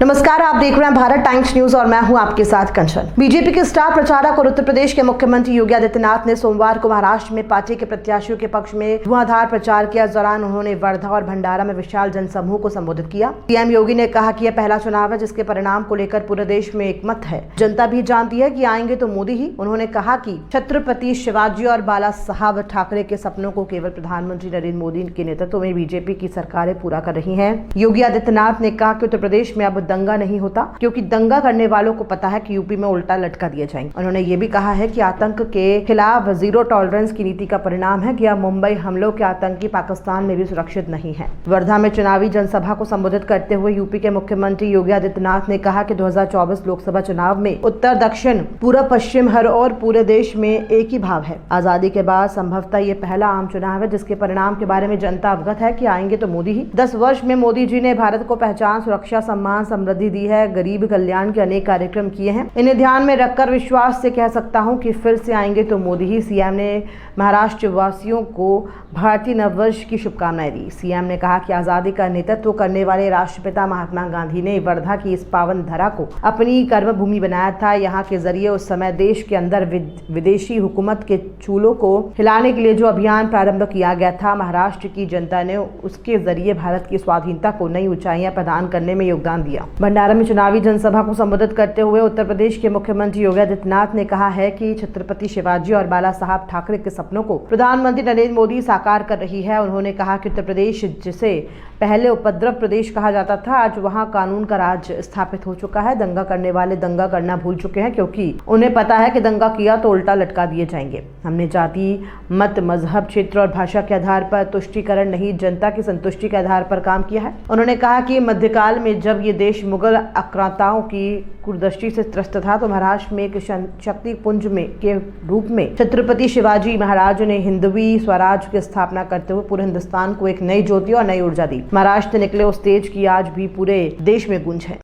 नमस्कार, आप देख रहे हैं भारत टाइम्स न्यूज और मैं हूं आपके साथ कंचन। बीजेपी के स्टार प्रचारक और उत्तर प्रदेश के मुख्यमंत्री योगी आदित्यनाथ ने सोमवार को महाराष्ट्र में पार्टी के प्रत्याशियों के पक्ष में धुआंधार प्रचार किया। इस दौरान उन्होंने वर्धा और भंडारा में विशाल जनसमूह को संबोधित किया। सीएम योगी ने कहा कि यह पहला चुनाव है जिसके परिणाम को लेकर पूरे देश में एकमत है। जनता भी जानती है कि आएंगे तो मोदी ही। उन्होंने कहा कि छत्रपति शिवाजी और बाला साहब ठाकरे के सपनों को केवल प्रधानमंत्री नरेंद्र मोदी के नेतृत्व में बीजेपी की सरकारें पूरा कर रही है। योगी आदित्यनाथ ने कहा कि उत्तर प्रदेश में अब दंगा नहीं होता, क्योंकि दंगा करने वालों को पता है कि यूपी में उल्टा लटका दिए जाएंगे। उन्होंने ये भी कहा है कि आतंक के खिलाफ जीरो टॉलरेंस की नीति का परिणाम है कि अब मुंबई हमलों के आतंकी पाकिस्तान में भी सुरक्षित नहीं है। वर्धा में चुनावी जनसभा को संबोधित करते हुए यूपी के मुख्यमंत्री योगी आदित्यनाथ ने कहा कि 2024 लोकसभा चुनाव में उत्तर, दक्षिण, पूर्व, पश्चिम, हर और पूरे देश में एक ही भाव है। आजादी के बाद संभवतः ये पहला आम चुनाव है जिसके परिणाम के बारे में जनता अवगत है कि आएंगे तो मोदी ही। 10 वर्ष में मोदी जी ने भारत को पहचान, सुरक्षा, सम्मान, समृद्धि दी है। गरीब कल्याण के अनेक कार्यक्रम किए हैं। इन्हें ध्यान में रखकर विश्वास से कह सकता हूं कि फिर से आएंगे तो मोदी ही। सीएम ने महाराष्ट्र वासियों को भारतीय नववर्ष की शुभकामनाएं दी। सीएम ने कहा कि आजादी का नेतृत्व करने वाले राष्ट्रपिता महात्मा गांधी ने वर्धा की इस पावन धरा को अपनी कर्मभूमि बनाया था। यहाँ के जरिए उस समय देश के अंदर विदेशी हुकूमत के चूल्हों को हिलाने के लिए जो अभियान प्रारंभ किया गया था, महाराष्ट्र की जनता ने उसके जरिए भारत की स्वाधीनता को नई ऊंचाइयां प्रदान करने में योगदान दिया। भंडारा में चुनावी जनसभा को संबोधित करते हुए उत्तर प्रदेश के मुख्यमंत्री योगी आदित्यनाथ ने कहा है कि छत्रपति शिवाजी और बाला साहब ठाकरे के सपनों को प्रधानमंत्री नरेंद्र मोदी साकार कर रही है। उन्होंने कहा कि उत्तर प्रदेश, जिसे पहले उपद्रव प्रदेश कहा जाता था, आज वहां कानून का राज स्थापित हो चुका है। दंगा करने वाले दंगा करना भूल चुके हैं, क्योंकि उन्हें पता है कि दंगा किया तो उल्टा लटका दिए जाएंगे। हमने जाति, मत, मजहब, क्षेत्र और भाषा के आधार पर तुष्टीकरण नहीं, जनता की संतुष्टि के आधार पर काम किया है। उन्होंने कहा कि मध्यकाल में जब ये देश मुगल आक्रांताओं की कुदृष्टि से त्रस्त था तो महाराष्ट्र में एक शक्ति पुंज में के रूप में छत्रपति शिवाजी महाराज ने हिंदवी स्वराज की स्थापना करते हुए पूरे हिंदुस्तान को एक नई ज्योति और नई ऊर्जा दी। महाराष्ट्र निकले उस तेज की आज भी पूरे देश में गूंज है।